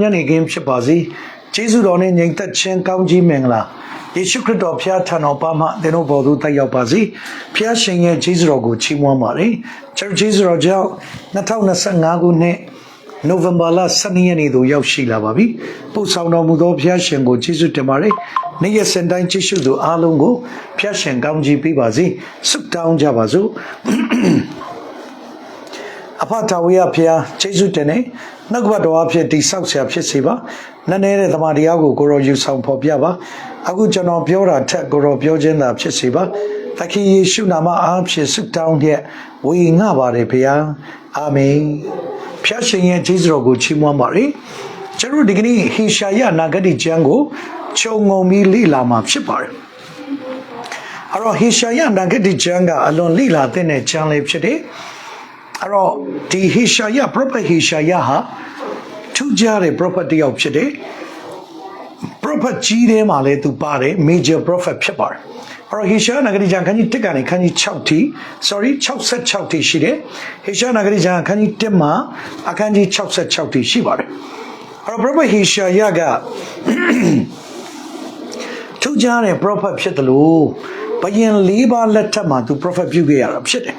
ညနေခင်းဖြစ်ပါစေကျေးဇူးတော်နဲ့ညီသက်ချင်းကောင်းကြီးမင်္ဂလာယေရှုခရစ်တော်ဖျားထံတော်ပါမှသင်တို့ဘော်သူတက်ရောက်ပါစေဖျားရှင်ရဲ့ကျေးဇူးတော်ကိုချီးမွမ်းပါတယ်ကျွန်တော်ကျေးဇူးတော်ကြောင့်2025ခုနှစ်နိုဝင်ဘာလ12ရက်နေ့သို့ရောက်ရှိလာပါပြီပို့ဆောင်တော်မူသောဖျားရှင်ကိုကျေးဇူးတင်ပါတယ်နေ့ရက်စံတိုင်းကျေးဇူးတော်အားလုံးကိုဖျားရှင်ကောင်းကြီးပေးပါစေဆုတောင်းကြပါစို့အဖထာဝရဖျားကျေးဇူးတင်နေနှုတ်ကပတ်တော်အဖြစ်တိဆောက်ဆရာဖြစ်စေပါနည်းနည်းတဲ့သမာတရားကိုကိုရောယူဆောင်ဖော်ပြပါအခုကျွန်တော်ပြောတာထက်ကိုရောပြောခြင်းသာဖြစ်စေပါသခင်ယေရှုနာမအားဖြင့်ဆုတောင်းတဲ့ဝေငှပါတယ်ဖျားအာမင်ဖျားရှင်ရဲ့ကျေးဇူးတော်ကိုချီးမွမ်းပါရစေကျွန်တော်ဒီကနေ့ဟေရှာယနာဂတိကျမ်းကိုခြုံငုံပြီးလေ့လာမှာဖြစ်ပါတယ်အဲ့တော့ဟေရှာယနာဂတိကျမ်းကအလွန်လေ့လာတဲ့ကျမ်းလေးဖြစ်တယ်အဲ့တော့ဒီဟေရှာယ prophet ဟေရှာယဟာထူးခြားတဲ့ prophet တယောက်ဖြစ်တယ် prophet ကြီးထဲမှာလည်းသူပါတယ် major prophet ဖြစ်ပါတယ်အဲ့တော့ဟေရှာယနဂတိကျမ်းခန်းကြီး1ကနေခန်းကြီး6ထိ66ထိရှိတယ်ဟေရှာယနဂတိကျမ်းခန်းကြီး1မှာအခန်းကြီး66ထိရှိပါတယ်အဲ့တော့ prophet ဟေရှာယကထူးခြားတဲ့ prophet ဖြစ်တယ်လို့ဘယင်၄ပါးလက်ထက်မှာသူ prophet ပြုခဲ့ရတာဖြစ်တယ်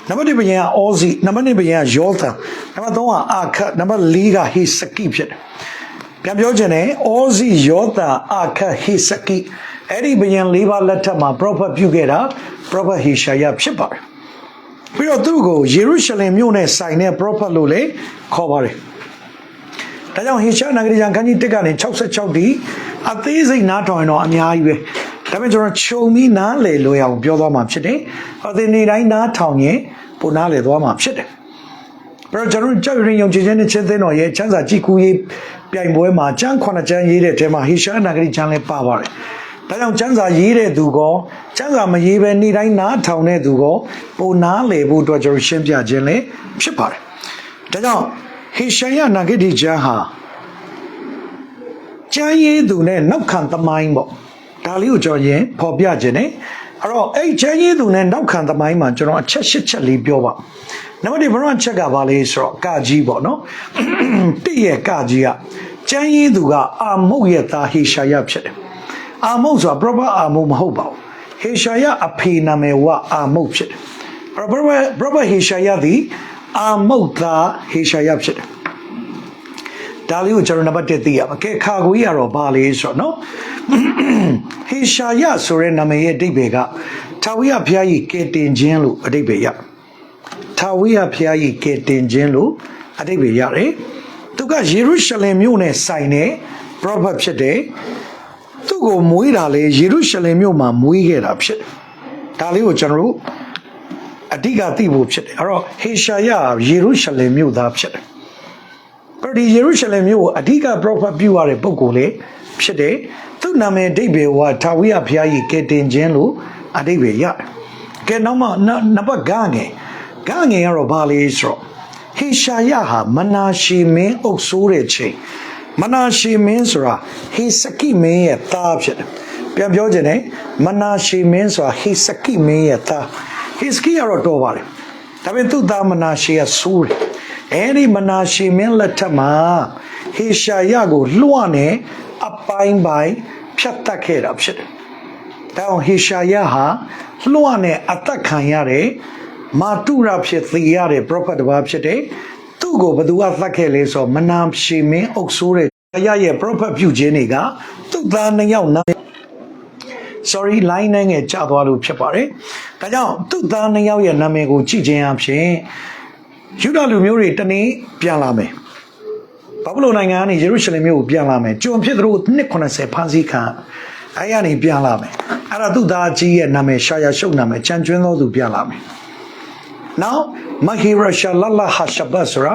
နံပါတ်1ဘယင်ကအောဇီနံပါတ်2ဘယင်ကယောသန်နံပါတ်3ကအာခတ်နံပါတ်4ကဟေစကိဖြစ်တယ်ပြန်ပြောချင်တယ်အောဇီယောသန်အာခတ်ဟေစကိအဲ့ဒီဘယင်၄ပါးလက်ထက်မှာ prophet ပြုခဲ့တာ prophet ဟေရှာယဖြစ်ပါတယ်ပြီးတော့သူ့ကိုယေရုရှလင်မြို့နဲ့ဆိုင်တဲ့ prophet လို့လည်းခေါ်ပါတယ်ဒါကြောင့်ဟေရှာယနဂရီကျမ်းခန်းကြီး1ကနေ66ဒီအသေးစိတ်နားထောင်ရင်တော့အများကြီးပဲဒါပေမဲ့ကျွန်တော်ခြုံပြီးနားလည်လွယ်အောင်ပြောသွားမှာဖြစ်တယ်။အသင်နေ့တိုင်းနားထောင်ရင်ပိုနားလည်သွားမှာဖြစ်တယ်။ပြီးတော့ကျွန်တော်ကြောက်ရင်ယုံကြည်ခြင်းနဲ့ချင်းသိတော်ရဲ့ချမ်းသာကြည်ကူရေးပြိုင်ပွဲမှာကျမ်း9ကျမ်းရေးတဲ့အထဲမှာဟေရှာယနာဂရီကျမ်းလည်းပါပါတယ်။ဒါကြောင့်ကျမ်းစာရေးတဲ့သူကောကျမ်းစာမရေးဘဲနေ့တိုင်းနားထောင်တဲ့သူကောပိုနားလည်ဖို့အတွက်ကျွန်တော်ရှင်းပြခြင်းလည်းဖြစ်ပါတယ်။ဒါကြောင့်ဟေရှာယနာဂရီကျမ်းဟာကျမ်းရေးသူနဲ့နောက်ခံသမိုင်းပေါ့ဒါလေးကိုကျွန်တော်ရင်ဖော်ပြခြင်းနဲ့အဲ့တော့အဲ့ချမ်းရေးသူနဲ့နောက်ခံသမိုင်းမှာကျွန်တော်အချက်၈ချက်လေးပြောပါနံပါတ်1ဘရချက်ကဘာလဲဆိုတော့ကကြီးပေါ့နော်တည့်ရဲ့ကကြီးကချမ်းရေးသူကအာမုတ်ရဲ့သားဟေရှာယဖြစ်တယ်အာမုတ်ဆိုတာ proper အာမုတ်မဟုတ်ပါဘူးဟေရှာယအဖေနာမည်ကအာမုတ်ဖြစ်တယ်အဲ့တော့ proper ဟေရှာယသည်အာမုတ်သားဟေရှာယဖြစ်တယ်ဒါလေးကိုကျွန်တော်နံပါတ်1သိရမှာကဲခါကိုကြီးကတော့ဘာလဲဆိုတော့နော်ဟေရှာယဆိုတဲ့နာမည်ရဲ့အဓိပ္ပာယ်ကထာဝရဘုရားကြီးကယ်တင်ခြင်းလို့အဓိပ္ပာယ်ရထာဝရဘုရားကြီးကယ်တင်ခြင်းလို့အဓိပ္ပာယ်ရတယ်သူကယေရုရှလင်မြို့နဲ့ဆိုင်တဲ့ prophet ဖြစ်တယ်သူ့ကိုမွေးတာလေယေရုရှလင်မြို့မှာမွေးခဲ့တာဖြစ်တယ်ဒါလေးကိုကျွန်တော်တို့အဓိကသိဖို့ဖြစ်တယ်အဲ့တော့ဟေရှာယယေရုရှလင်မြို့သားဖြစ်တယ်ဒီယေရုရှလင်မြို့ကိုအဓိက prophet ပြုရတဲ့ပုဂ္ဂိုလ်လေးဖြစ်တယ်သူ့နာမည်အဓိပ္ပာယ်ကထာဝရဘုရားကြီးကယ်တင်ခြင်းလို့အဓိပ္ပာယ်ရတယ်ကဲနောက်မှနံပါတ်9ငယ်ကတော့ဘာလဲဆိုတော့ဟေရှာယဟာမနာရှေမင်းအုပ်စိုးတဲ့ချိန်မနာရှေမင်းဆိုတာဟေစကိမင်းရဲ့သားဖြစ်တယ်ပြန်ပြောခြင်းနဲ့မနာရှေမင်းဆိုတာဟေစကိမင်းရဲ့သားဟေစကိကတော့တော်ပါတယ်ဒါပေမဲ့သူ့သားမနာရှေကဆိုးတယ်အဲ့ဒီမနာရှေမင်းလက်ထက်မှာဟေရှာယကိုလွှတ်နဲ့အပိုင်းပိုင်းဖြတ်တက်ခဲ့တာဖြစ်တယ်။ဒါကြောင့်ဟေရှာယဟာလွှတ်နဲ့အသက်ခံရတဲ့မာတုရဖြစ်သေရတဲ့ prophet တစ်ပါးဖြစ်တယ်။သူ့ကိုဘယ်သူကသတ်ခဲ့လဲဆိုတော့မနာရှေမင်းအုပ်ဆိုးတဲ့ရဲ့ prophet ပြုခြင်းတွေကသူ့သား2ယောက်နာsorry line နဲ့ငယ်ကျသွားလို့ဖြစ်ပါတယ်။ဒါကြောင့်သူ့သား2ယောက်ရဲ့နာမည်ကိုကြည့်ခြင်းအပြင်ယူဒလူမျိုးတွေတနေ့ပြန်လာမယ်ဘာဗလုန်နိုင်ငံကနေယေရုရှလင်မြို့ကိုပြန်လာမယ်ကျွန်ဖြစ်သူတို့နှစ်80ဖန်ဆီးခံအဲ့ရနေပြန်လာမယ်အဲ့ဒါသူ့သားကြီးရဲ့နာမည်ရှာယာရှုပ်နာမည်ချန်ကျွန်းသောသူပြန်လာမယ်နောက်မဟီရရှာလလဟာရှဘတ်ဆိုတာ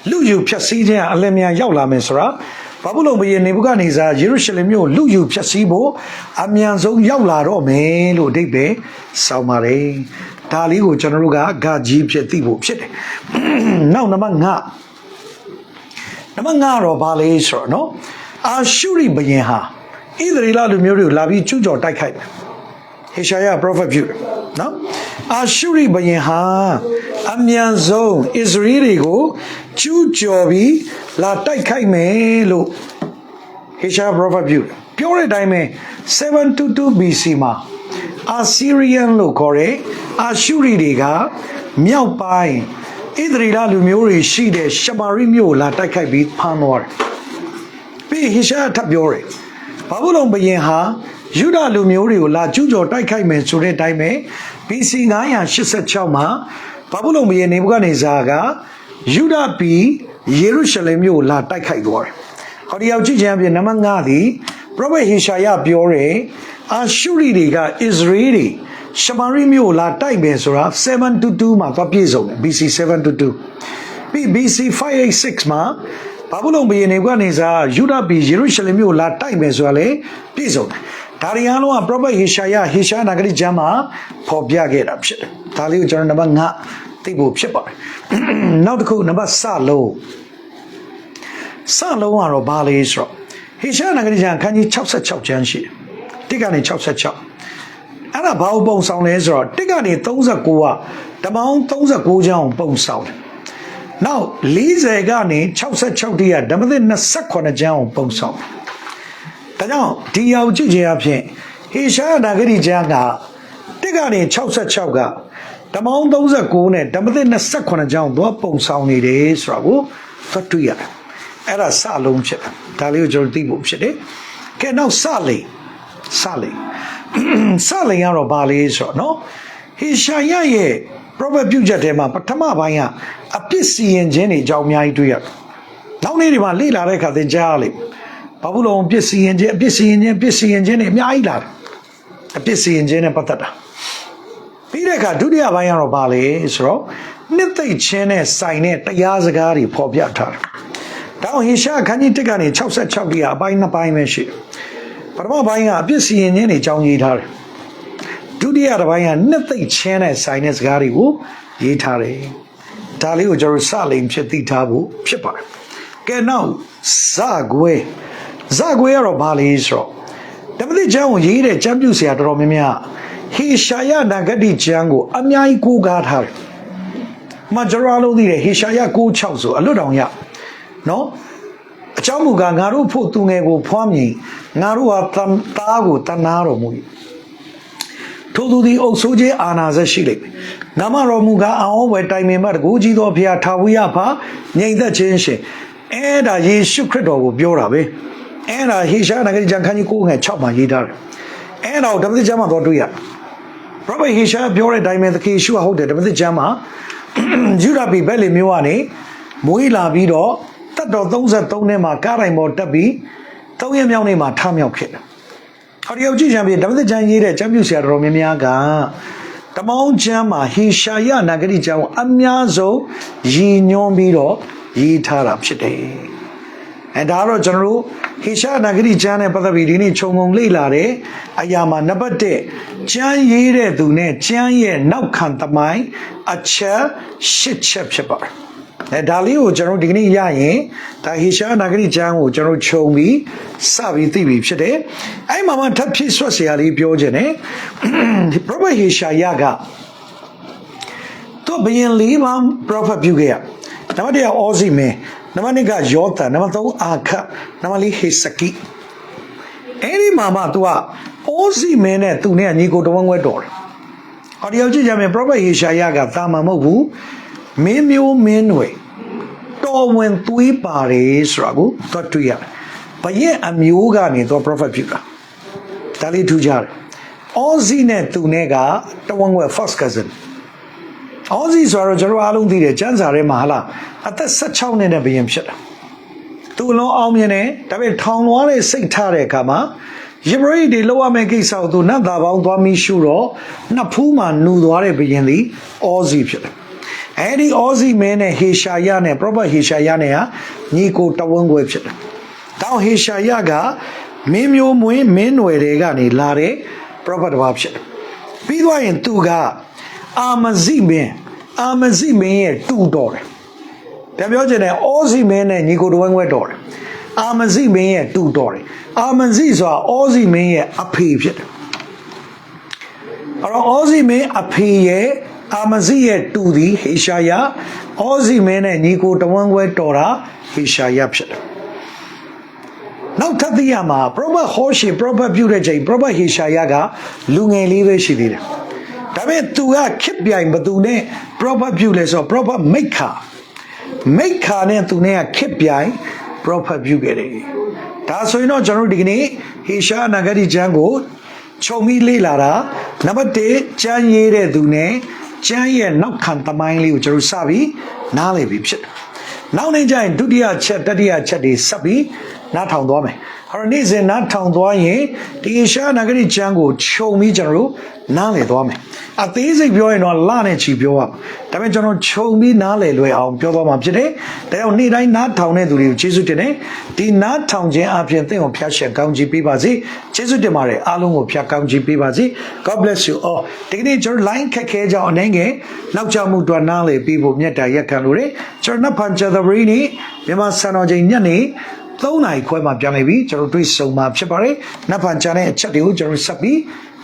လူယူဖြတ်စည်းခြင်းအလင်းမြန်ရောက်လာမယ်ဆိုတာဘာဗလုန်ဘုရင်နေဗုခဒ်နေဇာယေရုရှလင်မြို့လူယူဖြတ်စည်းဖို့အမြန်ဆုံးရောက်လာတော့မယ်လို့အဓိပ္ပာယ်ဆောင်းပါတယ်ဒါလေးကိုကျွန်တော်တို့ကဂါကြီးဖြစ်သိဖို့ဖြစ်တယ်နောက်နံပါတ်5တော့ဘာလဲဆိုတော့နော်အာရှုရိဘုရင်ဟာဣသရေလလူမျိုးတွေကိုလာပြီးကျူးကျော်တိုက်ခိုက်တယ်ဟေရှာယ prophet ပြုတယ် နော်အာရှုရိဘုရင်ဟာအမြန်ဆုံးဣသရေလတွေကိုကျူးကျော်ပြီးလာတိုက်ခိုက်မယ်လို့ဟေရှာပရောဖက်ပြောတဲ့အတိုင်းပဲ722 BC မှာအာဆီရီယန်လို့ခေါ်တဲ့အာရှုရိတွေကမြောက်ပိုင်းဣသရေလလူမျိုးတွေရှိတဲ့ရှမာရိမြို့လာတိုက်ခိုက်ပြီးဖမ်းသွားတယ်ပြီးဟေရှာထပ်ပြောတယ်ဘာဘူးလုံဘုရင်ဟာယူဒလူမျိုးတွေကိုလာကျူးကျော်တိုက်ခိုက်မယ်ဆိုတဲ့အတိုင်းပဲ BC 986မှာဘာဘူးလုံဘုရင်နေဗုခဒ်နေဇာကယူဒပြည်ယေရုရှလင်မြို့လာတိုက်ခိုက်သွားတယ်ဟောဒီရောက်ကြည့်ခြင်းအပြင်နံပါတ်5သည်ပရောဖက်ဟေရှာယပြောတယ်အာရှုရိတွေကဣသရေလရှမာရိမြို့လာတိုက်မယ်ဆိုတာ722မှာသွားပြည့်စုံတယ် BC 722ပြီး BC 586မှာဘာဘူးလုံဘုရင်နေဗုခဒ်နေဇာယူဒပြည်ယေရုရှလင်မြို့လာတိုက်မယ်ဆိုတာလေပြည့်စုံတယ်ဒါရီအားလုံးကပရောဖက်ဟေရှာနဂရိကျမ်းမှာဖော်ပြခဲ့တာဖြစ်တယ်ဒါလေးကိုကျွန်တော်နံပါတ်5သိဖို့ဖြစ်ပါတယ်နောက်တစ်ခုနံပါတ်စလုံးကတော့ဘာလဲဆိုတော့ဟေရှာနဂရိကျမ်းခန်းကြီး66ကျမ်းရှိတယ်1ကနေ66အဲ့ဒါဘာလို့ပုံဆောင်လဲဆိုတော့1ကနေ39ကဓမ္မအောင်39ကျမ်းပုံဆောင်တယ်နောက်40ကနေ66တိရဓမ္မသစ်28ကျမ်းကိုပုံဆောင်တယ်ဒါကြောင့်ဒီရောက်ကြည့်ခြင်းအဖြစ်ဟေရှာနဂရိကျမ်းက1ကနေ66ကဓမ္မအောင်39နဲ့ဓမ္မသစ်28ကျမ်းကိုပုံဆောင်နေတယ်ဆိုတာကိုသတ်တွေ့ရတယ်အဲ့ဒါစလုံးဖြစ်တယ်ဒါလေးကိုကျွန်တော်သိဖို့ဖြစ်တယ်ကဲနောက်စလိန်ကတော့ဘာလဲဆိုတော့နော်ဟေရှာယရဲ့ prophet ပြုချက်ထဲမှာပထမပိုင်းကအပြစ်စီရင်ခြင်းတွေအကြောင်းအများကြီးတွေ့ရတယ်နောက်နေ့တွေမှာလေ့လာတဲ့အခါသင်ကြားရလိမ့်ဘာဘူးလုံးအပြစ်စီရင်ခြင်းတွေအများကြီးလာတယ်အပြစ်စီရင်ခြင်းနဲ့ပတ်သက်တာပြီးတဲ့အခါဒုတိယပိုင်းကတော့ဘာလဲဆိုတော့နှစ်သိမ့်ခြင်းနဲ့ဆိုင်တဲ့တရားစကားတွေဖော်ပြထားတယ်ဒါအောင်ဟေရှာခန်းကြီး1ကနေ66တိရအပိုင်း2ပိုင်းပဲရှိတယ်ပထမပိုင်းကအပြစ်စီရင်ခြင်းတွေအကြောင်းရေးထားတယ်ဒုတိယတစ်ပိုင်းကနှစ်သိမ့်ခြင်းနဲ့ဆိုင်တဲ့စကားတွေကိုရေးထားတယ်ဒါလေးကိုကျွန်တော်စလိမ်ဖြစ်သိထားဖို့ဖြစ်ပါတယ်ကဲနောက်ဇကွဲကတော့ဘာလဲဆိုတော့ဓမ္မသစ်ကျမ်းကိုရေးတဲ့ကျမ်းပြုဆရာတော်များများဟေရှာယနဂတိကျမ်းကိုအများကြီးကိုးကားထားတယ်မကျွန်တော်လုံးသိတယ်ဟေရှာယ9:6ဆိုအလွတ်တောင်ရနော်အကြောင်းမူကားငါတို့ဖို့သူငယ်ကိုဖွားမြင်ငါတို့ဟာသားကိုတနာတော်မူ၏ထိုသူသည်အုပ်ဆိုးခြင်းအာနာဇက်ရှိလိမ့်မယ်ငါမတော်မူကားအောဝယ်တိုင်ပင်မတကူကြီးသောဘုရားထာဝရဖာငြိမ်သက်ခြင်းရှင်အဲ့ဒါယေရှုခရစ်တော်ကိုပြောတာပဲအဲ့ဒါဟေရှာနဂရိကျမ်းခန်းကြီး9:6မှာရေးထားတယ်အဲ့ဒါကိုဓမ္မသစ်ကျမ်းမှာတော့တွေ့ရပရောဖက်ဟေရှာပြောတဲ့အတိုင်းပဲသခင်ယေရှုကဟုတ်တယ်ဓမ္မသစ်ကျမ်းမှာယူဒပြည်ဘက်လေမျိုးကနေမွေးလာပြီးတော့တက်တော်33နှစ်မှာကားတိုင်ပေါ်တက်ပြီး3ရက်မြောက်နေ့မှာထမြောက်ခဲ့တယ်ဟောဒီရောက်ကြည့်ချင်ပြီဓမ္မသစ်ကျမ်းရေးတဲ့ကျမ်းပြုဆရာတော်များများကတမောင်းကျမ်းမှာဟေရှာယနဂရိကျမ်းကိုအများဆုံးရည်ညွှန်းပြီးတော့ရေးထားတာဖြစ်တယ်အဲဒါတော့ကျွန်တော်တို့ဟေရှာနဂရိကျမ်းနဲ့ပတ်သက်ပြီးဒီနေ့ခြုံငုံလေ့လာတဲ့အရာမှာနံပါတ်1ကျမ်းရေးတဲ့သူနဲ့ကျမ်းရဲ့နောက်ခံသမိုင်းအချက်8ချက်ဖြစ်ပါတယ်ဒါလေးကိုကျွန်တော်ဒီကနေ့ရရင်ဒါဟေရှာနဂရိကျမ်းကိုကျွန်တော်ခြုံပြီးစပြီးသိပြီဖြစ်တယ်အဲ့မှာမှထပ်ဖြစ်ဆွတ်เสียလေးပြောခြင်းနဲ့ပရောဖက်ဟေရှာယကသူဘယင်လေးပါပရောဖက်ပြုခဲ့ရနံပါတ်1အောဇိမင်းနံပါတ်2ကယောသန်နံပါတ်3အာခတ်နံပါတ်4ဟေစကိအဲ့ဒီမှာမှသူကအောဇိမင်းနဲ့သူနဲ့ညီကိုတဝန်းခွဲတော်တယ်ဟောဒီရောက်ကြည့်ကြမယ်ပရောဖက်ဟေရှာယကသာမန်မဟုတ်ဘူးမင်းမျိုးမင်းတွေတော်ဝင်သွေးပါတယ်ဆိုတာကိုသွားတွေ့ရတယ်ဘယင်အမျိုးကနေတော့ prophet ဖြစ်တာဒါလေးထူးကြတယ်အောဇီနဲ့သူနဲ့ကတဝန်းခွဲ first cousin အောဇီဆိုတော့ကျွန်တော်အားလုံးသိတယ်ကျမ်းစာထဲမှာဟာလားအသက်16နှစ်နဲ့ဘယင်ဖြစ်တာသူအလုံးအောင်မြင်တယ်ဒါပေမဲ့ထောင်လွှားတဲ့စိတ်ထားတဲ့အခါမှာယေဘရိတွေလောက်ရမယ့်ကိစ္စကိုသူနတ်သားပေါင်းသွားမိရှုတော့နှစ်ဖူးမှာနှူသွားတဲ့ဘယင်သည်အောဇီဖြစ်တယ်အဲ့ဒီအောဇီမင်းနဲ့ဟေရှာယနဲ့ပရောဖက်ဟေရှာယနဲ့ဟာညီကိုတဝန်းခွဲဖြစ်တယ်။တောင်ဟေရှာယကမင်းမျိုးမွေးမင်းနွယ်တွေကနေလာတဲ့ပရောဖက်တစ်ပါးဖြစ်တယ်။ပြီးသွားရင်သူကအာမဇိမင်းရဲ့တူတော်တယ်။ပြန်ပြောချင်တယ်အောဇီမင်းနဲ့ညီကိုတဝန်းခွဲတော်တယ်။အာမဇိမင်းရဲ့တူတော်တယ်။အာမဇိဆိုတာအောဇီမင်းရဲ့အဖေဖြစ်တယ်။ အဲ့တော့အောဇီမင်းအဖေရဲ့အာမဇိရဲ့တူသည်ဟေရှာယအောဇီမင်းနဲ့ညီကိုတဝန်းခွဲတော်တာဟေရှာယဖြစ်တယ်နောက်ထပ်သိရမှာပရောဖက်ဟောရှေပရောဖက်ပြုတဲ့ချိန်ပရောဖက်ဟေရှာယကလူငယ်လေးပဲရှိသေးတယ်ဒါပေမဲ့သူကခစ်ပြိုင်ဘသူနဲ့ပရောဖက်ပြုလဲဆိုတော့ပရောဖက်မိခါနဲ့သူနဲ့ကခစ်ပြိုင်ပရောဖက်ပြုခဲ့တယ်ဒါဆိုရင်တော့ကျွန်တော်တို့ဒီကနေ့ဟေရှာနဂတိကျမ်းကိုခြုံပြီးလေ့လာတာနံပါတ်1ကျမ်းရေးတဲ့သူနဲ့ကျမ်းရဲ့နောက်ခံသမိုင်းလေးကိုကျွန်တော်စပြီးနားလည်ပြီးဖြစ်တယ်နောက်နေ့ကျရင်ဒုတိယချက်တတိယချက်တွေဆက်ပြီးနားထောင်သွားမယ်အဲ့တော့နေ့စဉ်နားထောင်သွားရင်ဒီဟေရှာနဂတိကျမ်းကိုခြုံပြီးကျွန်တော်တို့နားလည်သွားမယ်အသေးစိတ်ပြောရင်တော့လနဲ့ချီပြောရမှာဒါပေမဲ့ကျွန်တော်ခြုံပြီးနားလည်လွယ်အောင်ပြောသွားမှာဖြစ်တယ်ဒါကြောင့်နေ့တိုင်းနားထောင်တဲ့သူတွေကိုကျေးဇူးတင်တယ်ဒီနားထောင်ခြင်းအပြင်သင်ကိုဖျားရှက်ကောင်းချီးပေးပါစေကျေးဇူးတင်ပါတယ်အားလုံးကိုဖျားကောင်းချီးပေးပါစေ God bless you all ဒီကနေ့ကျွန်တော် line ခက်ခဲကြအောင်အနေငယ်နောက်ကျမှုတွားနားလည်ပြီးဖို့မြတ်တာရက်ခံလို့ရတယ်ကျွန်တော်နတ်ဖန်ချာသဘရီနေ့မြန်မာစံတော်ချိန်ညနေ3 နာရီခွဲမှာပြန်နေပြီကျွန်တော်တွေ့ဆုံမှာဖြစ်ပါတယ်နတ်ဖန်ချာနဲ့အချက်တွေကိုကျွန်တော်ဆက်ပြီး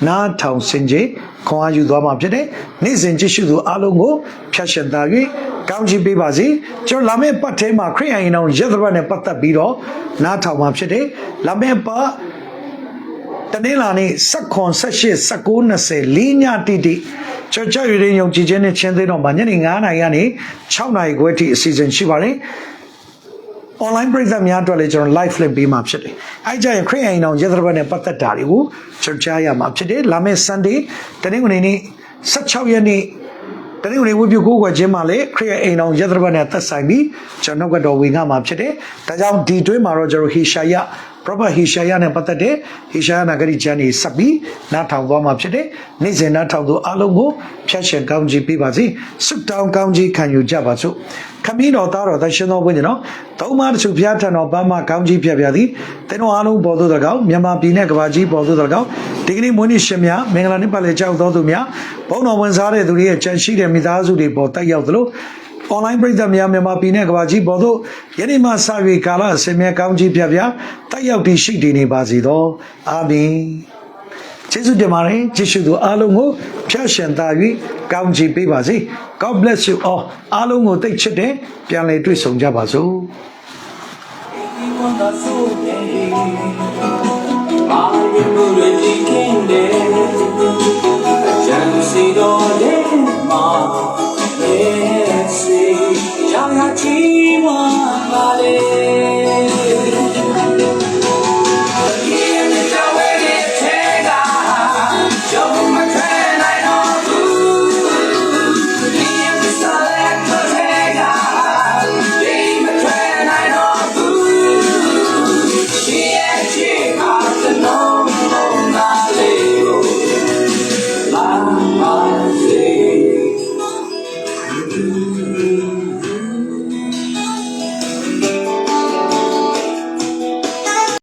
နားထောင်စင်ကြီးခွန်အားယူသွားမှာဖြစ်တယ်နေ့စဉ်ကြည့်ရှုသူအားလုံးကိုဖျက်ရှင်သာ၍ကောင်းချီးပေးပါစေကျွန်တော်လာမယ့်ပတ်ထဲမှာခရစ်ယာန်ရင်တော်ရက်သဘတ်နဲ့ပတ်သက်ပြီးတော့နားထောင်မှာဖြစ်တယ်လာမယ့်ပတ်တနေ့လာနေ့18 18 19 20 4ညတိတိကျွန်တော်ရည်ရင်ယုံကြည်ခြင်းနဲ့ချင်းသိတော့မှာညနေ9 နာရီကနေ6 နာရီခွဲထိအစီအစဉ်ရှိပါတယ်online ပရိသတ်များအတွက်လည်းကျွန်တော် live link ပေးမှာဖြစ်တယ်။အဲကြရင်ခရစ်ယာန်အောင်ယေသရဘတ်နဲ့ပတ်သက်တာတွေကိုကျွန်တော်ကြားရမှာဖြစ်တယ်။လာမယ့် Sunday တနင်္ဂနွေနေ့16 ရက်နေ့တနင်္ဂနွေဝိပုကိုးကွယ်ခြင်းမှာလည်းခရစ်ယာန်အိမ်အောင်ယေသရဘတ်နဲ့သက်ဆိုင်ပြီးကျွန်တော်ကတော့ဝင်ငါမှာဖြစ်တယ်။ဒါကြောင့်ဒီတွင်းမှာတော့ကျွန်တော်ဟေရှာယprophet ဟေရှာယနဲ့ပတ်သက်တဲ့ဟေရှာယနဂရိကျမ်းတွေဆက်ပြီးနားထောင်သွားမှာဖြစ်တယ်။နေ့စဉ်နားထောင်သူအားလုံးကိုဖျက်ရှင်ကောင်းချီးပေးပါစေ။ဆုတောင်းကောင်းချီးခံယူကြပါစို့။ခမင်းတော်သားတော်သရှင်တော်ဝိညာဉ်တော်သုံးပါးတချို့ဘုရားထံတော်ဘာမှကောင်းချီးပြပြသည်သင်တို့အားလုံးပေါ်သို့၎င်းမြန်မာပြည်နဲ့ကမ္ဘာကြီးပေါ်သို့၎င်းဒီကနေ့မွေးနေ့ရှင်များမင်္ဂလာနေ့ပတ်လည်ကြောက်တော်သူများဘုန်းတော်ဝင်စားတဲ့သူတွေရဲ့ကြံရှိတဲ့မိသားစုတွေပေါ်တက်ရောက်သလိုonline ပရိသတ်များမြန်မာပြည်နဲ့ကမ္ဘာကြီးပေါ်သို့ယနေ့မှစ၍ကာလအစဉ်မြဲကောင်းချီးပြပြတက်ရောက်တည်ရှိတည်နေပါစေသောအာမင်ကျေးဇူးတင်ပါတယ်ယေရှုသူအားလုံးကိုဖျက်ရှင်သာ၍ကောင်းချီးပေးပါစေ God bless you all အားလုံးကိုသိချစ်တဲ့ပြန်လည်တွေ့ဆုံကြပါစို့Yes, see, young,